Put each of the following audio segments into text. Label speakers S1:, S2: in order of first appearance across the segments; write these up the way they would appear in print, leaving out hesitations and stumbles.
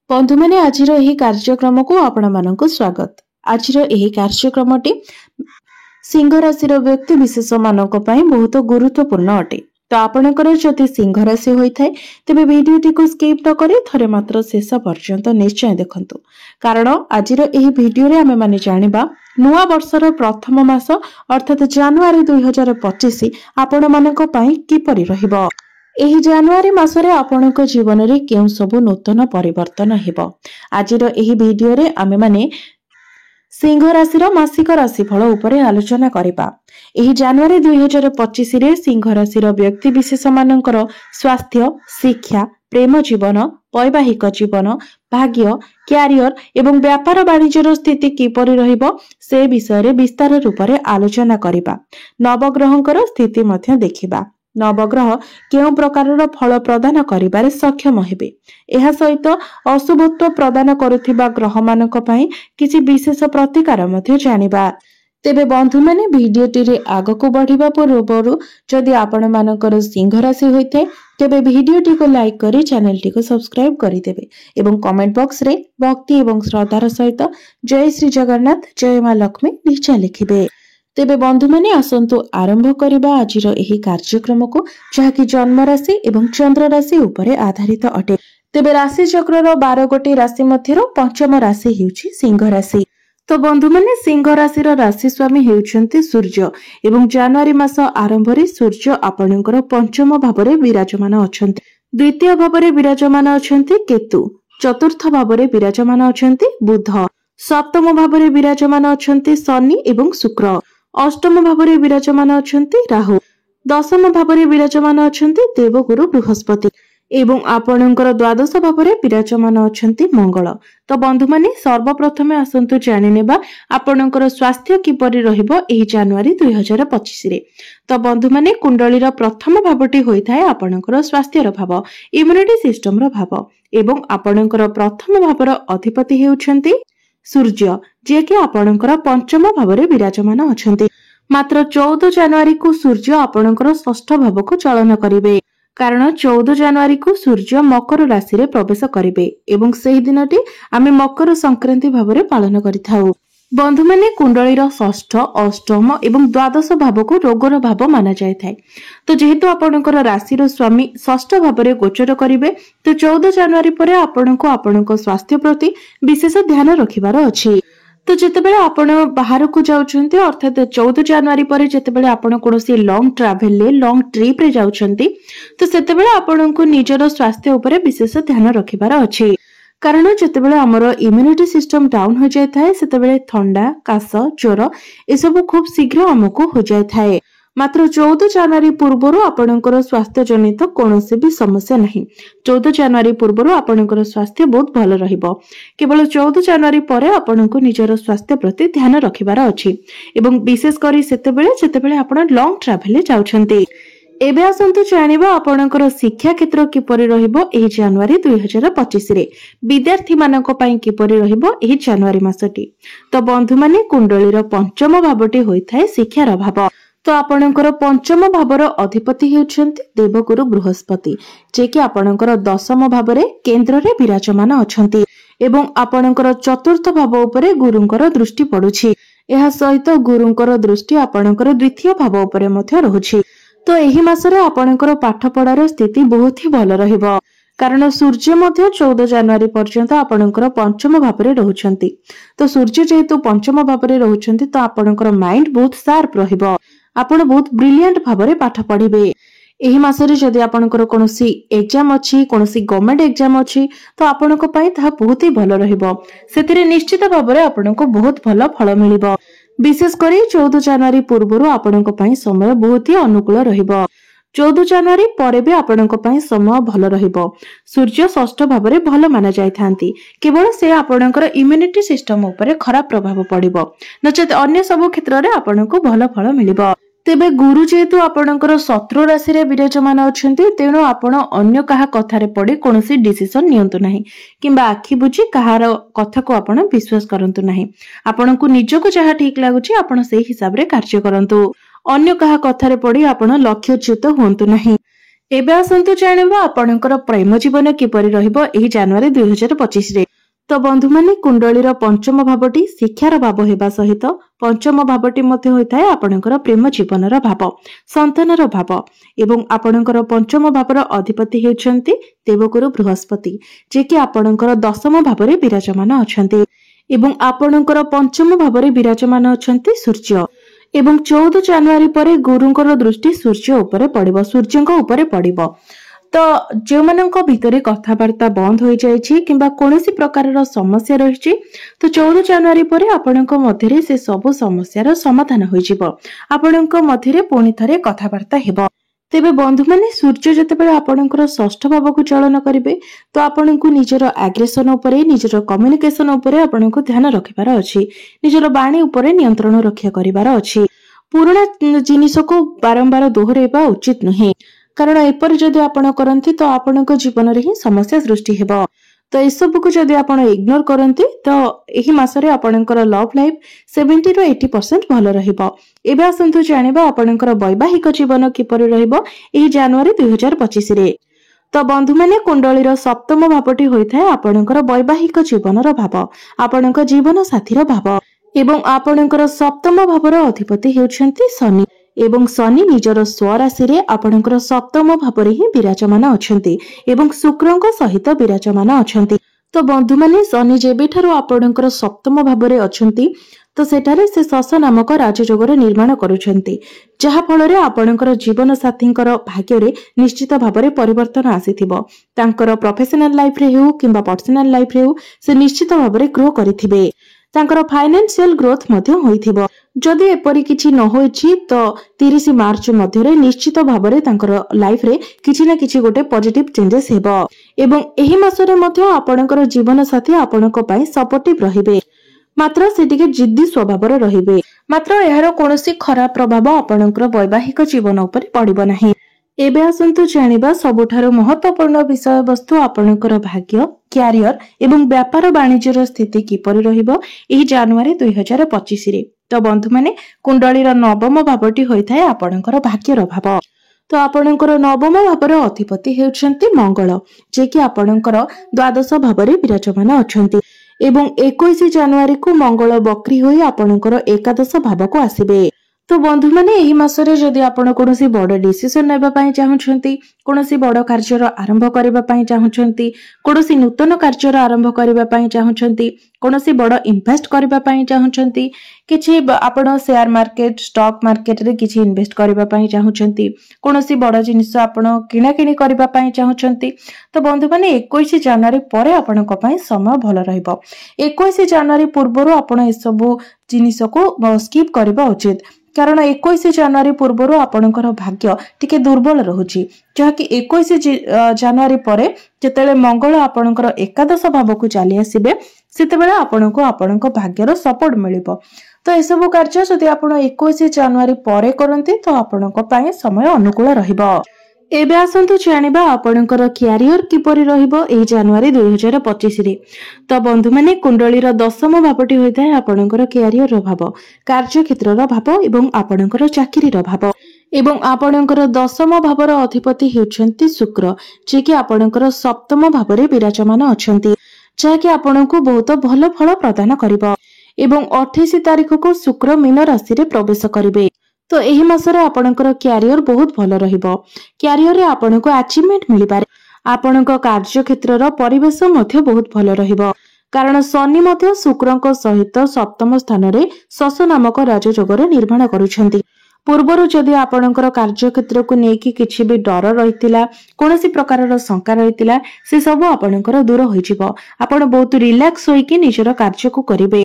S1: बंधु मैंने आज कार्यक्रम को आपण मानक स्वागत। आज कार्यक्रमटी सिंह राशि व्यक्ति विशेष मानक बहुत गुरुत्वपूर्ण अटे। तो आपणकर जदि सिंह राशि होता है तेज भिडियोटी को स्किप न करी थरे मात्र शेष पर्यंत निश्चय देखंतु, कारण आज भिडियो आमे माने जानिबा नुआ वर्षर प्रथम मास अर्थात जनवरी 2025 आपण मानक पई किपरि रहिबो। एही जनवरी मासरे आपणक जीवन रे केउ सबु नूतन परिवर्तन हेबो। आजिर एही भिडियो रे आमे माने सिंह राशि मासिक राशिफल उपरे आलोचना करिबा। एही जनवरी 2025 रे सिंह राशि व्यक्ति विशेष मानकर स्वास्थ्य, शिक्षा, प्रेम जीवन, वैवाहिक जीवन, भाग्य, क्यारियर एवं व्यापार वाणिज्यर स्थिति किपरि रहिबो से विषय रे विस्तार रूपरे आलोचना करिबा। नवग्रहंकर स्थिति मध्य देखिबा। नवग्रह केउ प्रकारर फल प्रदान करिबारे सक्षम हेबे। एहा सहित अशुभत्व प्रदान करुथिबा ग्रह मानक पई किछि विशेष प्रतिकार मध्य जानिबा। तेबे बंधु माने भिडियोटी रे आगको बढ़िबा पूर्वरु जदि आपण मानकर सिंह राशि होइते तेबे भिडियोटी को लाइक करी चैनल टी को सब्सक्राइब करि देबे एवं कमेंट बॉक्स रे भक्ति एवं श्रद्धार सहित जय श्री जगन्नाथ, जय मां लक्ष्मी निश्चय लिखिबे। तेबे बंधु माने आसंतु आरंभ करिबा आजिर एही कार्यक्रम को, जहाकि जन्म राशि एवं चंद्र राशि उपरे आधारित अटे। तेबे राशि चक्रर 12 गोटी राशि मध्यरो पंचम राशि हेउछि सिंह राशि। तो बंधु माने सिंह राशिर राशि स्वामी हेउछन्ति सूर्य एवं जनवरी मास आरंभ रे सूर्य आपणकर पंचम भावरे विराजमान अछन्ति। द्वितीय भावरे विराजमान अछन्ति केतु, चतुर्थ भावरे विराजमान अछन्ति बुध, सप्तम भावरे विराजमान अछन्ति शनि एवं शुक्र, अष्टम भावरे विराजमान अछन्ति राहु, दशम भावरे विराजमान अछन्ति देवगुरु बृहस्पति एवं आपणकर द्वादश भावरे विराजमान अछन्ति मंगल। तो बंधु माने सर्वप्रथमे आसंतु जानि नेबा आपणकर स्वास्थ्य किपरि रहिबो एही जनवरी 2025 रे। तो बंधु माने कुंडलीर प्रथम भावटी होइथाय आपणकर स्वास्थ्यर भाव, इम्युनिटी सिस्टम रो भाव एवं आपणकर प्रथम भावर अधिपति हेउछन्ति सूर्य, जे कि आपणकर पंचम भावरे विराजमान अछन्ति। मात्र 14 जनवरी को सूर्य आपणकर षष्ठ भाव को चलन करिवे, कारण 14 जनवरी को सूर्य मकर राशि रे प्रवेश करिवे एवं सेही दिनटी आमे मकर संक्रांति भावरे पालन करिथाउ। बंधु माने कुंडलीर षष्ठ, अष्टम एवं द्वादश भाव को रोगर भाव माना जाय थाए। तो जेहेतु आपणकर राशि स्वामी षष्ठ भावरे गोचर करिवे, तो 14 जनवरी परे आपणको आपणको स्वास्थ्य प्रति विशेष ध्यान रखिबार अछि। तो जेतेबेले आपण बाहर को जाउछन्ती अर्थात 14 जनवरी परे जेतेबेले आपण कोनोसी लॉन्ग ट्रैवल ले लॉन्ग ट्रिप रे जाउछन्ती, तो सेतेबेले आपणको निजर स्वास्थ्य उपरे विशेष ध्यान रखिबार अछि। कारण जेतेबेले हमर इम्युनिटी सिस्टम डाउन हो जाय थाए सेतेबेले ठंडा, काश, ज्वर ए सब खूब शीघ्र हमको हो जाय थाए। मात्र 14 जनवरी पूर्वरु आपणकर स्वास्थ्य जनित कोनोसी भी समस्या नहीं। 14 जनवरी पूर्वरु आपणकर स्वास्थ्य बहुत भल रहिबो। केवल 14 जनवरी परे आपणको निजर स्वास्थ्य प्रति ध्यान रखिबार अछि एवं विशेष करी सेतेबेले जेतेबेले आपण लॉन्ग ट्रैवल जाउछन्ती। एबे आसंतु जानिबा आपणकर शिक्षा क्षेत्र किपरि रहिबो एही जनवरी 2025 रे। विद्यार्थी मानक पई किपरि रहिबो एही जनवरी मासटी। तो बंधु माने कुंडलीर पंचम भावटी होइथाय शिक्षार भाव। तो आपणकर पंचम भावर अधिपति हेउछन्ति देवगुरु बृहस्पति, जे कि आपणकर दशम भावरे केंद्र रे विराजमान अछन्ति एवं आपणकर चतुर्थ भाव उपरे गुरुंकर दृष्टि पडुछि। एहा सहित गुरुंकर दृष्टि आपणकर द्वितीय भाव उपरे मध्य रहुछि। तो एही मासरे आपणकर पाठ पढ़ार स्थिति बहुत ही भल रहिबो, कारण सूर्य मध्य 14 जनवरी पर्यंत आपणकर पंचम भावरे रहुछन्ति। तो सूर्य जेहेतु पंचम भावरे रहुछन्ति तो आपणकर माइंड बहुत शार्प रहिबो, आपण बहुत ब्रिलियंट भावरे पाठ पढ़िबे। एही मासरे जदि आपणकर कोनोसी एग्जाम अछि, कोनोसी गवर्नमेंट एग्जाम अछि, तो आपणक पई ताहा बहुत ही भल रहिबो। सेतिरे निश्चित भावरे आपणको बहुत भल फल मिलिबो। विशेष करी 14 जनवरी पूर्वरु आपणक पई समय बहुत ही अनुकूल रहिबो। 14 जनवरी परे भी आपणक पई समय भल रहिबो। सूर्य षष्ठ भावरे भल माना जाय थांती, केवल से आपणकर इम्युनिटी सिस्टम उपरे खराब प्रभाव पड़िबो, नचेत अन्य सब क्षेत्र रे आपणको भल फल मिलिबो। तेबे गुरु जेहेतु आपणकर शत्रु राशि रे विराजमान अछन्ती, तेणु आपण अन्य काहा कथारे पड़ी कोनोसी डिसिजन नियंतु नाही किंबा आखि बुझी कहार कथा को आपण विश्वास करंतु नाही। आपणको निजको जहा ठीक लागुची आपण सेही हिसाब रे कार्य करंतु। अन्य काहा कथारे पड़ी आपण लक्ष्यच्युत होंतु नाही। एबे आसंतु जानिबा आपणकर प्रेम जीवन किपरि रहिबो एही जनवरी 2025 रे। तो बंधु माने कुंडलीर पंचम भावटी शिक्षार भाव हेबा सहित पंचम भावटी मध्ये होइताय आपणकर प्रेम जीवनर भाव, संतानर भाव एवं आपणकर पंचम भावर अधिपति हेउछन्ति देवगुरु बृहस्पति, जे कि आपणकर दशम भावरे विराजमान अछन्ति एवं आपणकर पंचम भावरे विराजमान अछन्ति सूर्य। एवं 14 जनवरी परे गुरुंकर दृष्टि सूर्य उपरे पड़िबो, सूर्यंक उपरे पड़िबो। तो जो मानक भितरे कथबार्ता बंद हो जाइछि किंबा कोनोसी प्रकारर समस्या रहिछि तो 14 जनवरी परे आपणक मध्यरे से सब समस्यार समाधान होई जिवो, आपणक मध्यरे पुनि थरे कथबार्ता हेबो। तेबे बंधु माने सूर्य जतेबेले आपणकर षष्ठ भाव को चलन करिवे तो आपणकु निजर एग्रेशन उपरे, निजर कम्युनिकेशन उपरे आपणकु ध्यान रखिबार अछि, निजर बाणी उपरे नियंत्रण रक्षा करिबार अछि। पुराना जिनिस को बारंबार दोहराइबा उचित नहे, कारण एपर जदि आपण करंती तो आपणक जीवन रे ही समस्या सृष्टि हेबो। तो ए सब को जदि आपण इग्नोर करंती तो एही मासरे आपणकर लव लाइफ 70 ରୁ 80% भलो रहिबो। एबे आसंतु जानिबा आपणकर वैवाहिक जीवन किपरि रहिबो एही जनवरी 2025 रे। तो बंधु माने कुंडलीर सप्तम भावटी होइथाय आपणकर वैवाहिक जीवनर भाव, आपणक जीवन साथीर भाव एवं आपणकर सप्तम भावर अधिपति हेउछन्ति शनि एवं शनि निजर स्वराशि रे आपणकर सप्तम भावरे ही विराजमान अछन्ति एवं शुक्रଙ୍କ सहित विराजमान अछन्ति। तो बंधु माने शनि जेबेठारु आपणकर सप्तम भावरे अछन्ति तो सेठारे से शश नामक राजयोगर निर्माण करुछन्ति, जहा फलरे आपणकर जीवन साथींकर भाग्य रे निश्चित भावरे परिवर्तन आसीथिबो। तांकर प्रोफेशनल लाइफ रे हेउ किंबा पर्सनल लाइफ रे हेउ से निश्चित भावरे ग्रो करिथिबे, तांकर फाइनेंशियल ग्रोथ मध्ये होइथिबो। जदि एपरि किछि न होइछि तो 30 मार्च मध्यरे निश्चित भावरे तांकर लाइफ रे किछि ना किछि गोटे पॉजिटिव चेंजेस हेबो एवं एही मासरे मध्ये आपणकर जीवन साथी आपणक पई सपोर्टिव रहिबे, मात्र से टिके जिद्दी स्वभावर रहिबे। मात्र एहार कोनोसी खराब प्रभाव आपणकर वैवाहिक जीवन उपरे पड़िबो नाही। एबे आसंतु जानिबा सबुठारु महत्वपूर्ण विषय वस्तु आपणकर भाग्य, क्यारियर एवं व्यापार वाणिज्यर स्थिति किपरि रहिबो एही जनवरी 2025 रे। तो बंधु माने कुंडलीर नवम भावटी होइथाय आपणकर भाग्यर भाव। तो आपणकर नवम भावर अधिपति हेउछन्ति मंगल, जे कि आपणकर द्वादश भावरे विराजमान अछन्ति एवं 21 जनवरी को मंगल बक्री होई आपणकर एकादश भाव को आसीबे। तो बंधु माने एही मासरे जदि आपण कोनोसी बड़ डिसिजन नेबा पई चाहुछन्ती, कोनोसी बड़ कार्यर आरंभ करिबा पई चाहुछन्ती, कोनोसी नूतन कार्यर आरंभ करिबा पई चाहुछन्ती, कोनोसी बड़ इन्वेस्ट करिबा पई चाहुछन्ती, किछि आपण शेयर मार्केट स्टॉक मार्केट रे किछि इन्वेस्ट करिबा पई चाहुछन्ती, कोनोसी बड़ जिनिस आपण किना किनि करिबा पई चाहुछन्ती तो बंधु माने 21 जनवरी परे आपणक पई समय भलो रहइबो। 21 जनवरी पूर्वरु आपण ए सब जिनिस को स्किप करिबा उचित, कारण 21 जनवरी पूर्वरु आपणकर भाग्य टिके दुर्बल रहुछि, जहा कि 21 जनवरी परे जेतेले मंगल आपणकर एकादश भाव को चली आसीबे सेतेबेले आपणको आपणक भाग्यर सपोर्ट मिलिबो। तो ए सब कार्य जदि आपण 21 जनवरी परे करंती तो आपणक पई समय अनुकूल रहिबो। एबे आसंतु जानिबा आपणकर क्यारियर किपरि रहिबो एही जनवरी 2025 रे। तो बंधु माने कुंडलीर दशम भावटी होइताय आपणकर क्यारियर भाव, कार्य क्षेत्रर भाव एवं आपणकर चाकरीर भाव एवं आपणकर दशम भावर अधिपति हेउछन्ति शुक्र, जे कि आपणकर सप्तम भावरे विराजमान अछन्ति, जहा कि आपणको बहुत भलो फल प्रदान करिवो एवं 28 तारिख को शुक्र मीन राशि रे प्रवेश करिवे। तो एही मासरे आपणकर क्यारियर बहुत भलो रहिबो, क्यारियर रे आपणको अचीवमेंट मिलि पारे, आपणक कार्य क्षेत्रर परिवेश मध्ये बहुत भलो रहिबो, कारण शनि मध्ये शुक्रଙ୍କ सहित सप्तम स्थान रे शश नामक राजयोगर निर्माण करूछन्ति। पूर्वरु जदि आपणकर कार्य क्षेत्र को नेकी किछि भी डर रहितिला, कोनोसी प्रकारर शंका रहितिला, से सब आपणकर दूर होई जिवो। आपण बहुत रिलैक्स होई कि निजर कार्य को करिवे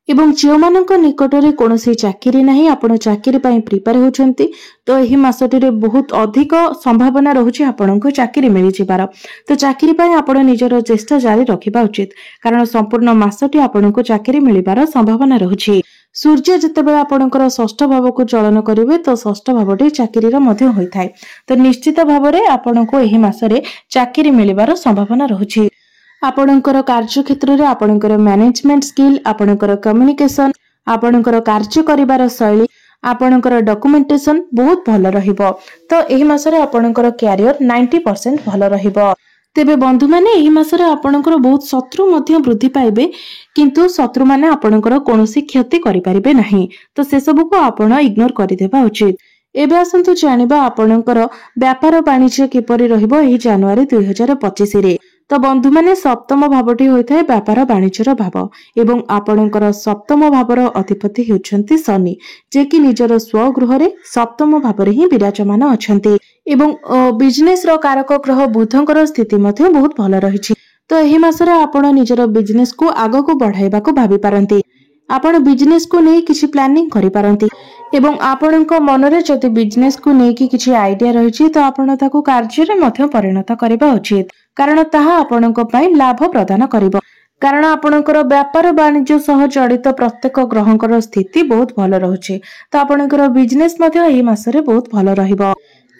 S1: एवं जो मानक निकटरे कोनोसी चाकरी नाही, आपण चाकरी पई प्रिपेयर होछन्ती तो एही मासटी रे बहुत अधिक संभावना रहुछि आपणको चाकरी मिलि जिबार। तो चाकरी पई आपण निजर चेष्टा जारी रखिबा उचित, कारण संपूर्ण मासटी आपणको चाकरी मिलिबार संभावना रहुछि। सूर्य जेतेबेले आपणकर षष्ठ भाव को चलन करिवे तो षष्ठ भावटी चाकरी रे मध्ये होइथाय, तो निश्चित भावरे आपणको एही मासरे चाकरी मिलिबार संभावना रहुछि। आपणकर कार्य क्षेत्र रे आपणकर मैनेजमेंट स्किल, आपणकर कम्युनिकेशन, आपणकर कार्य करिबार शैली, आपणकर डॉक्यूमेंटेशन बहुत भल रहिबो। तो एही मासरे आपणकर कैरियर 90% भल रहिबो। तेबे बंधु माने एही मासरे आपणकर बहुत शत्रु मध्य वृद्धि पाइबे, किंतु शत्रु माने आपणकर कोनोसी क्षति करि परिबे नाही। तो से सब को आपण इग्नोर करि देबा उचित। एबे आसंतु जानिबा आपणकर व्यापार वाणिज्य किपरि रहिबो एही जनवरी 2025 रे। तो बंधु माने सप्तम भावटी होइथाय व्यापार वाणिज्यर भाव एवं आपणकर सप्तम भावर अधिपति हेउछन्ति शनि, जे कि निजर स्वगृह रे सप्तम भावरे ही विराजमान अछन्ति एवं बिजनेस रो कारक ग्रह बुधंकर स्थिति मध्ये बहुत भल रहिछि। तो एही मासरे आपण निजर बिजनेस को आगो को बढ़ाइबा को भाबी पारंती। आपण बिजनेस को नै किछि प्लानिंग करि पारंती एवं आपणक मनरे जदि बिजनेस को नै किछि आइडिया रहिछि तो आपण ताको कार्य रे मध्ये परिणत करिबा उचित, कारण ताहा आपणक पई लाभ प्रदान करिवो। कारण आपणकर व्यापार वाणिज्य सह जड़ित प्रत्येक ग्रहंकर स्थिति बहुत भल रहुछि। तो आपणकर बिजनेस मध्ये एही मासरे बहुत भल रहिबो।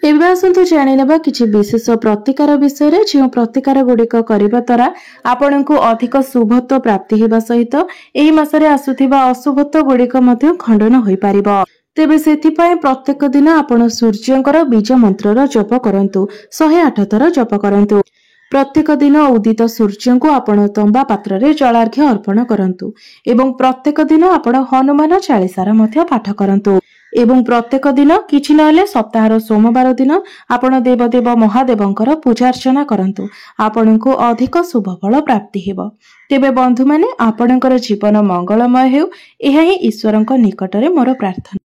S1: एबे आसंतु जानि नेबा किछि विशेष प्रतिकार विषय रे, जे प्रतिकार गुडिक करिबा द्वारा आपणकु अधिक शुभत्व प्राप्ति हेबा सहित एही मासरे आसुथिबा अशुभत्व गुडिक मध्ये खंडन होई पारिबो। तेबे सेथिपाई प्रत्येक दिन आपण सूर्यंकर बीज मंत्रर जप करंतु, 108 थर जप करंतु। प्रत्येक दिन उदित सूर्य को आपण तंबा पात्र रे जलार्घ्य अर्पण करंतु एवं प्रत्येक दिन आपण हनुमान चालीसार मध्ये पाठ करंतु एवं प्रत्येक दिन किछि नले सप्ताहर सोमवार दिन आपण देवदेव महादेवंकर पूजा अर्चना करंतु। आपणको अधिक शुभ फल प्राप्ति हेबो। तेबे बंधु माने आपणकर जीवन मंगलमय हेउ, एहा ही ईश्वरंक निकटरे मोर प्रार्थना।